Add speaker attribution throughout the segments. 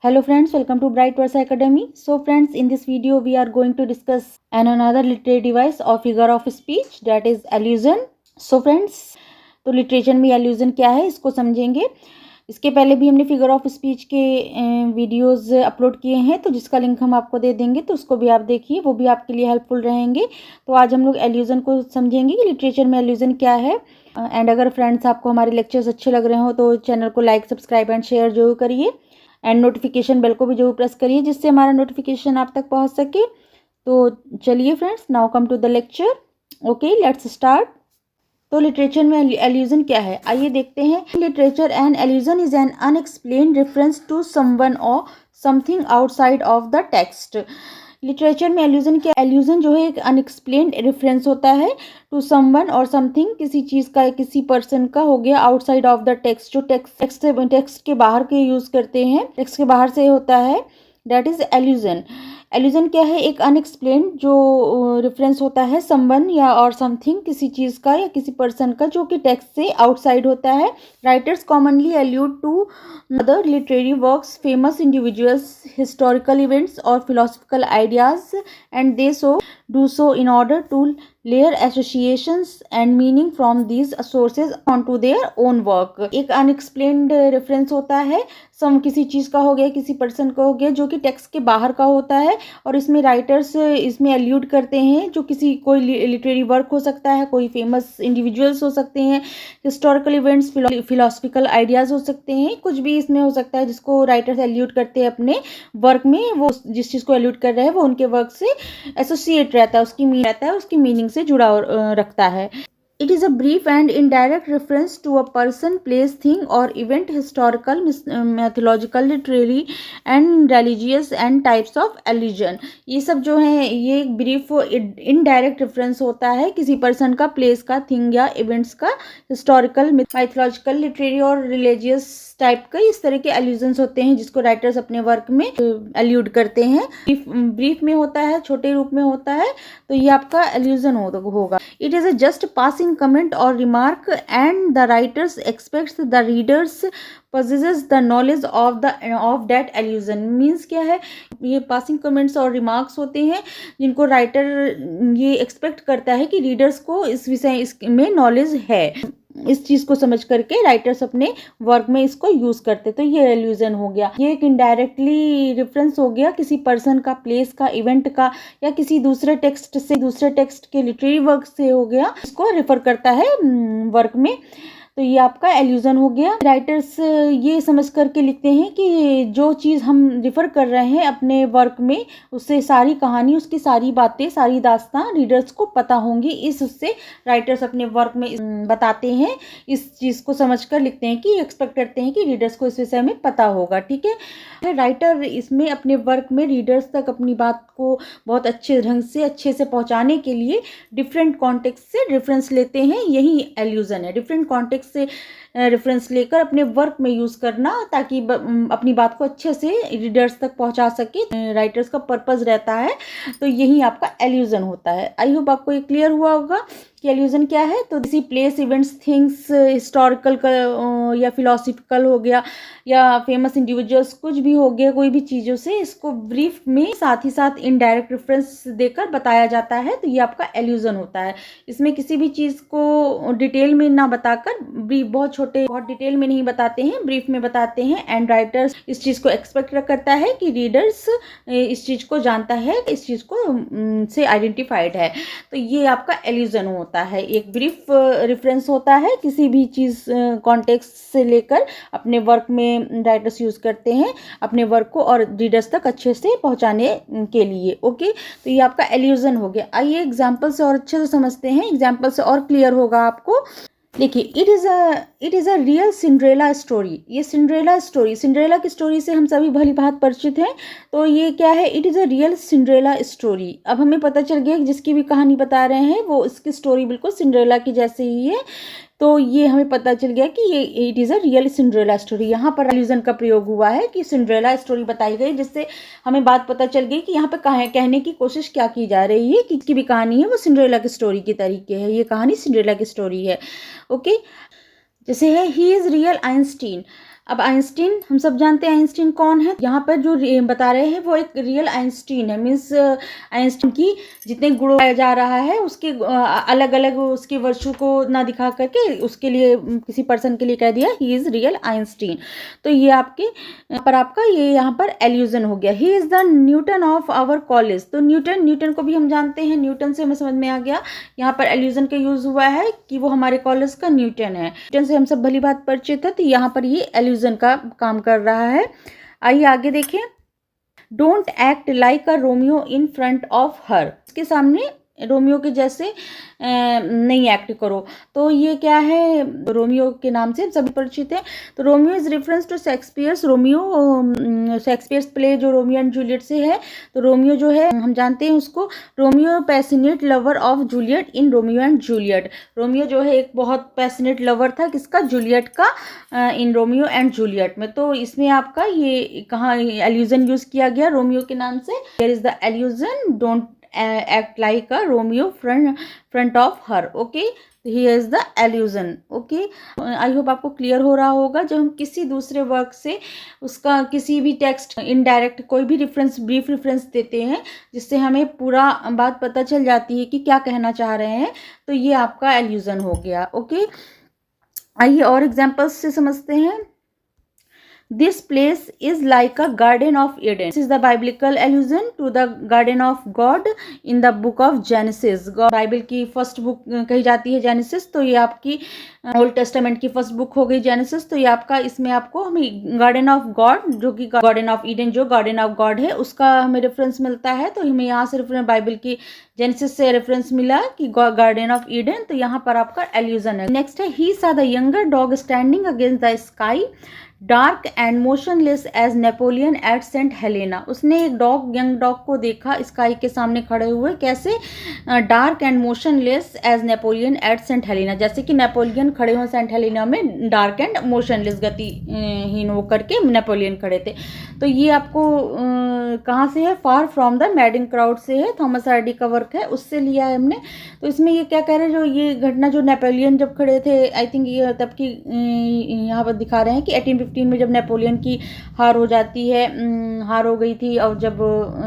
Speaker 1: Hello friends, welcome to Bright Versa Academy. So friends, in this video we are going to discuss another literary device or figure of speech, that is allusion. So friends, तो literature में allusion क्या है इसको समझेंगे। इसके पहले भी हमने फिगर ऑफ स्पीच के वीडियोस अपलोड किए हैं, तो जिसका लिंक हम आपको दे देंगे, तो उसको भी आप देखिए, वो भी आपके लिए हेल्पफुल रहेंगे। तो आज हम लोग एल्यूजन को समझेंगे कि लिटरेचर में एल्यूजन क्या है। एंड अगर फ्रेंड्स आपको हमारे लेक्चर्स अच्छे लग रहे हो तो चैनल को लाइक, सब्सक्राइब एंड शेयर जरूर करिए एंड नोटिफिकेशन बेल को भी जरूर प्रेस करिए, जिससे हमारा नोटिफिकेशन आप तक पहुंच सके। तो चलिए friends, now come to the lecture. Okay, let's start. तो लिटरेचर में एल्यूजन क्या है, आइए देखते हैं। Literature and allusion is an unexplained reference to someone और something outside of the text. Literature में एल्यूजन क्या, एल्यूजन जो है एक अनएक्सप्लेन्ड रेफरेंस होता है टू समवन और समथिंग, किसी चीज़ का, किसी पर्सन का हो गया, आउटसाइड ऑफ द टेक्स्ट, जो टेक्स्ट के बाहर के यूज़ करते हैं, टेक्स्ट के बाहर से होता है, दैट इज एल्यूजन। एल्यूजन क्या है, एक अनएक्सप्लेन्ड जो रेफरेंस होता है समवन या और समथिंग, किसी चीज़ का या किसी पर्सन का, जो कि टेक्स्ट से आउटसाइड होता है। Writers commonly allude to other literary works, famous individuals, historical events और philosophical ideas, and they do so in order to layer associations and meaning from these sources onto their own work। एक unexplained reference होता है, किसी चीज़ का हो गया, किसी person का हो गया, जो कि टेक्स्ट के बाहर का होता है, और इसमें राइटर्स इसमें एल्यूड करते हैं, जो कोई लिटरेरी वर्क हो सकता है, कोई फेमस इंडिविजुअल्स हो सकते हैं, हिस्टोरिकल इवेंट्स, फिलोसफिकल आइडियाज़ हो सकते हैं, कुछ भी इसमें हो सकता है जिसको राइटर्स एल्यूड करते हैं अपने वर्क में। वो जिस चीज़ को एल्यूड कर रहे हैं वो उनके वर्क से एसोसिएट रहता है, उसकी मीनिंग से जुड़ा रखता है। It is a brief and indirect reference to a person, place, thing or event, historical, mythological, literary and religious and types of allusion। ये सब जो है ये एक ब्रीफ इनडायरेक्ट रेफरेंस होता है किसी पर्सन का, प्लेस का, थिंग या इवेंट्स का, हिस्टोरिकल, माइथोलॉजिकल, लिटरेरी और रिलीजियस टाइप का, इस तरह के एल्यूजन्स होते हैं जिसको राइटर्स अपने वर्क में एल्यूड करते हैं। ब्रीफ में होता है, छोटे रूप में होता है, तो ये आपका एल्यूजन होगा। It is a just passing comment और remark and the writers expects the readers possesses the knowledge of that allusion। Means क्या है, ये पासिंग कमेंट्स और रिमार्क्स होते हैं जिनको राइटर ये एक्सपेक्ट करता है कि रीडर्स को इस विषय में नॉलेज है, इस चीज़ को समझ करके राइटर्स अपने वर्क में इसको यूज़ करते। तो ये एल्यूजन हो गया, ये एक इनडायरेक्टली रेफरेंस हो गया किसी पर्सन का, प्लेस का, इवेंट का, या किसी दूसरे टेक्स्ट के लिटरेरी वर्क से हो गया, इसको रेफर करता है वर्क में। तो ये आपका एल्यूजन हो गया। राइटर्स ये समझ करके लिखते हैं कि जो चीज़ हम रिफ़र कर रहे हैं अपने वर्क में, उससे सारी कहानी, उसकी सारी बातें, सारी दास्तां रीडर्स को पता होंगी, उससे राइटर्स अपने वर्क में बताते हैं। इस चीज़ को समझकर लिखते हैं कि एक्सपेक्ट करते हैं कि रीडर्स को इस विषय में पता होगा। ठीक है, राइटर इसमें अपने वर्क में रीडर्स तक अपनी बात को बहुत अच्छे ढंग से, अच्छे से पहुँचाने के लिए डिफरेंट कॉन्टेक्स्ट से रेफरेंस लेते हैं। यही एल्यूजन है, डिफरेंट कॉन्टेक्स्ट से रेफरेंस लेकर अपने वर्क में यूज़ करना, ताकि अपनी बात को अच्छे से रीडर्स तक पहुंचा सके, राइटर्स का पर्पस रहता है। तो यही आपका एल्यूजन होता है। आई होप आपको ये क्लियर हुआ होगा कि एल्यूजन क्या है। तो किसी प्लेस, इवेंट्स, थिंग्स, हिस्टोरिकल या फिलोसफिकल हो गया, या फेमस इंडिविजुअल्स, कुछ भी हो गया, कोई भी चीज़ों से इसको ब्रीफ में साथ ही साथ इनडायरेक्ट रेफरेंस देकर बताया जाता है। तो ये आपका एल्यूजन होता है। इसमें किसी भी चीज़ को डिटेल में ना बताकर, ब्रीफ बहुत डिटेल में नहीं बताते हैं, ब्रीफ में बताते हैं। एंड राइटर्स इस चीज़ को एक्सपेक्ट करता है कि रीडर्स इस चीज़ को जानता है, इस चीज़ को से आइडेंटिफाइड है। तो ये आपका एल्यूजन होता है, एक ब्रीफ रेफरेंस होता है किसी भी चीज़ कॉन्टेक्स्ट से लेकर अपने वर्क में राइटर्स यूज़ करते हैं अपने वर्क को और रीडर्स तक अच्छे से पहुंचाने के लिए। ओके, तो ये आपका एल्यूजन हो गया। आइए एग्जाम्पल से और अच्छे से समझते हैं, एग्जाम्पल से और क्लियर होगा आपको। देखिए, it is a real Cinderella story. ये सिंड्रेला की स्टोरी से हम सभी भली भांति परिचित हैं। तो ये क्या है, it is a real Cinderella story. अब हमें पता चल गया कि जिसकी भी कहानी बता रहे हैं वो इसकी स्टोरी बिल्कुल सिंड्रेला की जैसे ही है। तो ये हमें पता चल गया कि ये it is a real Cinderella story. यहाँ पर एल्यूजन का प्रयोग हुआ है कि सिंड्रेला स्टोरी बताई गई, जिससे हमें बात पता चल गई कि यहाँ पे कहने की कोशिश क्या की जा रही है कि भी कहानी है वो सिंड्रेला की स्टोरी के तरीके है। ये कहानी सिंड्रेला की स्टोरी है। ओके, जैसे है ही इज़ रियल आइंस्टीन। अब आइंस्टीन, हम सब जानते हैं आइंस्टीन कौन है। यहाँ पर जो बता रहे हैं वो एक रियल आइंस्टीन है, मीन्स आइंस्टीन की जितने गुण पाया जा रहा है उसके अलग अलग उसके वर्षों को ना दिखा करके उसके लिए किसी पर्सन के लिए कह दिया ही इज रियल आइंस्टीन। तो ये आपके पर आपका ये यहाँ पर एल्यूजन हो गया। He is the Newton of our college. तो न्यूटन को भी हम जानते हैं, न्यूटन से हमें समझ में आ गया यहाँ पर एल्यूजन का यूज हुआ है कि वो हमारे कॉलेज का न्यूटन है। न्यूटन से हम सब भली बात परिचित है, तो यहाँ पर ये एल्यूजन का काम कर रहा है। आइए आगे देखें। Don't act like a Romeo in front of her. इसके सामने रोमियो के जैसे नहीं एक्ट करो। तो ये क्या है, रोमियो के नाम से सभी परिचित हैं। तो Romeo is reference to Shakespeare's. Romeo Shakespeare's play जो रोमियो एंड जूलियट से है। तो रोमियो जो है हम जानते हैं उसको, Romeo passionate lover of Juliet in Romeo and Juliet. Romeo जो है एक बहुत पैशनेट लवर था किसका, जूलियट का, इन रोमियो एंड जूलियट में। तो इसमें आपका ये कहाँ एल्यूजन यूज किया गया रोमियो के नाम से। There is the allusion don't act like a Romeo front of her. Okay, here is the allusion. Okay, I hope आपको क्लियर हो रहा होगा। जब हम किसी दूसरे वर्क से उसका किसी भी टेक्स्ट इनडायरेक्ट कोई भी रेफरेंस, ब्रीफ रेफरेंस देते हैं जिससे हमें पूरा बात पता चल जाती है कि क्या कहना चाह रहे हैं, तो ये आपका एल्यूजन हो गया। ओके, आइए और एग्जाम्पल्स से समझते हैं। This place is like a garden of Eden. This is the biblical allusion to the garden of God in the book of Genesis. Bible की फर्स्ट बुक कही जाती है जेनेसिस, तो ये आपकी ओल्ड टेस्टामेंट की फर्स्ट बुक हो गई जेनेसिस। तो ये आपका इसमें आपको हमें गार्डन ऑफ गॉड जो कि गार्डन ऑफ ईडन जो गार्डन ऑफ गॉड है उसका हमें रेफरेंस मिलता है। तो हमें यहाँ से रेफरेंस बाइबल की जेनेसिस से रेफरेंस मिला कि गार्डन ऑफ ईडन, तो यहाँ पर आपका एल्यूजन है। नेक्स्ट है he saw the younger dog standing against the sky dark and motionless as Napoleon at saint Helena. उसने एक यंग डॉग को देखा स्काई के सामने खड़े हुए, कैसे, dark and motionless as Napoleon at saint Helena, जैसे कि नेपोलियन खड़े हुए सेंट हेलेना में डार्क एंड मोशनलेस गतिहीन होकर के नेपोलियन खड़े थे। तो ये आपको कहाँ से है, far from the madding crowd से है, थॉमस हार्डी का वर्क है, उससे लिया है हमने। तो इसमें ये क्या कह रहे हैं, जो ये घटना जो नेपोलियन जब खड़े थे, आई थिंक ये तब की यहाँ पर दिखा रहे हैं कि 1815 में जब नेपोलियन की हार हो जाती है, हार हो गई थी, और जब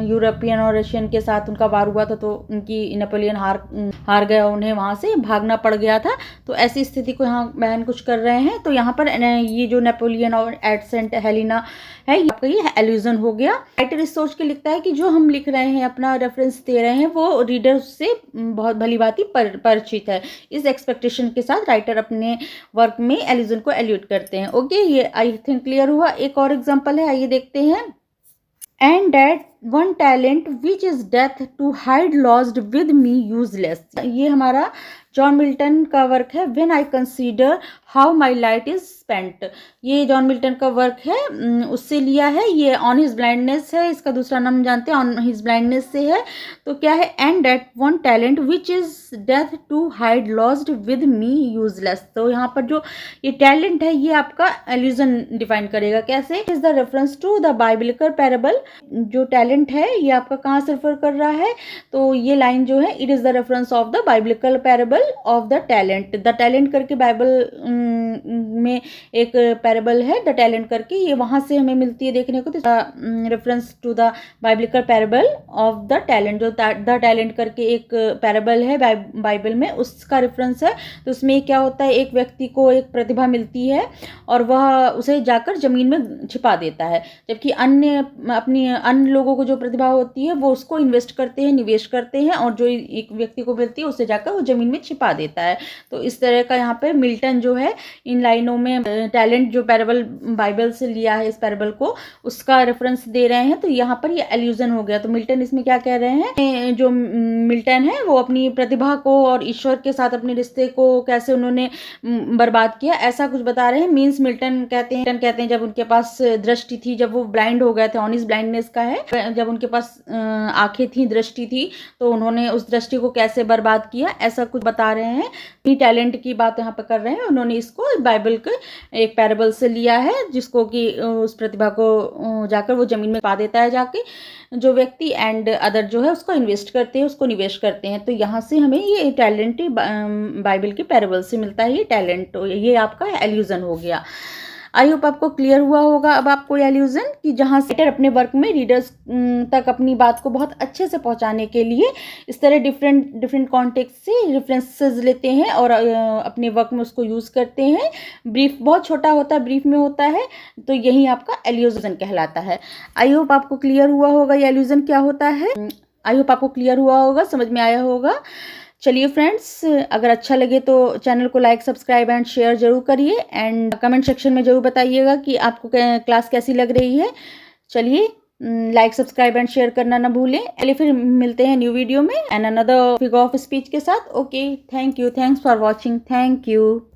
Speaker 1: यूरोपियन और रशियन के साथ उनका वार हुआ था तो उनकी नेपोलियन हार गया, उन्हें वहाँ से भागना पड़ गया था। तो ऐसी स्थिति को यहाँ बयान कुछ कर रहे हैं। तो यहाँ पर ये जो नेपोलियन और एट सेंट हेलेना है, आपका ये एल्यूजन हो गया। राइटर इस सोच के लिखता है कि जो हम लिख रहे हैं, अपना रेफरेंस दे रहे हैं, वो रीडर से बहुत भली भांति परिचित है। इस एक्सपेक्टेशन के साथ राइटर अपने वर्क में एल्यूजन को एल्यूट करते हैं। ओके, ये आई थिंक क्लियर हुआ। एक और एग्जांपल है, आइए देखते हैं। And that one talent which is death to hide lost with me useless. ये हमारा जॉन मिल्टन का वर्क है, when I consider how my light is spent. ये जॉन मिल्टन का वर्क है, उससे लिया है। ये ऑन हिज ब्लाइंडनेस है, इसका दूसरा नाम जानते हैं, ऑन हिज ब्लाइंडनेस से है। तो क्या है, and that one talent which is death to hide lost with me useless. तो यहाँ पर जो ये टैलेंट है ये आपका एल्यूजन डिफाइन करेगा। कैसे, is the reference to the biblical parable. जो टैलेंट है ये आपका कहाँ से रेफर कर रहा है, तो ये लाइन जो है, it is the reference of the biblical parable of the talent. The talent करके बाइबल में एक पैराबल है, द टैलेंट करके, ये वहां से हमें मिलती है देखने को। तो reference to the biblical parable of the talent, जो द टैलेंट करके एक पैराबल है बाइबल में, उसका रेफरेंस है। तो उसमें क्या होता है, एक व्यक्ति को एक प्रतिभा मिलती है और वह उसे जाकर जमीन में छिपा देता है, जबकि अन्य लोगों को जो प्रतिभा होती है वो उसको इन्वेस्ट करते हैं, निवेश करते हैं, और जो एक व्यक्ति को मिलती है उसे जाकर वो जमीन में छिपा देता है। तो इस तरह का यहाँ पे मिल्टन जो है इन लाइनों में टैलेंट जो पैराबल बाइबल से लिया है, इस पैराबल को, उसका रेफरेंस दे रहे हैं। तो यहाँ पर ये एल्यूजन हो गया। तो मिल्टन इसमें क्या कह रहे हैं, जो मिल्टन है वो अपनी प्रतिभा को और ईश्वर के साथ अपने रिश्ते को कैसे उन्होंने बर्बाद किया, ऐसा कुछ बता रहे हैं। मीन्स मिल्टन कहते हैं जब उनके पास दृष्टि थी, जब वो ब्लाइंड हो गए थे, ऑन हिज ब्लाइंडनेस का है, जब उनके पास आंखें थी, दृष्टि थी, तो उन्होंने उस दृष्टि को कैसे बर्बाद किया, ऐसा कुछ बता रहे हैं। ये टैलेंट की बात यहाँ पर कर रहे हैं। उन्होंने इसको बाइबल के एक पैराबल से लिया है, जिसको कि उस प्रतिभा को जाकर वो जमीन में पा देता है जाके जो व्यक्ति, एंड अदर जो है उसको इन्वेस्ट करते हैं, उसको निवेश करते हैं। तो यहाँ से हमें ये टैलेंट बाइबल की पैराबल से मिलता है, ये टैलेंट, ये आपका एल्यूजन हो गया। आई होप आपको क्लियर हुआ होगा अब आपको एल्यूजन कि जहाँ राइटर अपने वर्क में रीडर्स तक अपनी बात को बहुत अच्छे से पहुँचाने के लिए इस तरह डिफरेंट कॉन्टेक्स्ट से रेफरेंसेस लेते हैं और अपने वर्क में उसको यूज़ करते हैं। ब्रीफ बहुत छोटा होता है, ब्रीफ में होता है, तो यही आपका एल्यूजन कहलाता है। आई होप आपको क्लियर हुआ होगा ये एल्यूजन क्या होता है। आई होप आपको क्लियर हुआ होगा, समझ में आया होगा। चलिए फ्रेंड्स, अगर अच्छा लगे तो चैनल को लाइक, सब्सक्राइब एंड शेयर जरूर करिए एंड कमेंट सेक्शन में जरूर बताइएगा कि आपको क्लास कैसी लग रही है। चलिए, लाइक, सब्सक्राइब एंड शेयर करना ना भूलें। चलिए फिर मिलते हैं न्यू वीडियो में and another figure of speech के साथ। Okay, thank you, thanks for watching, thank you.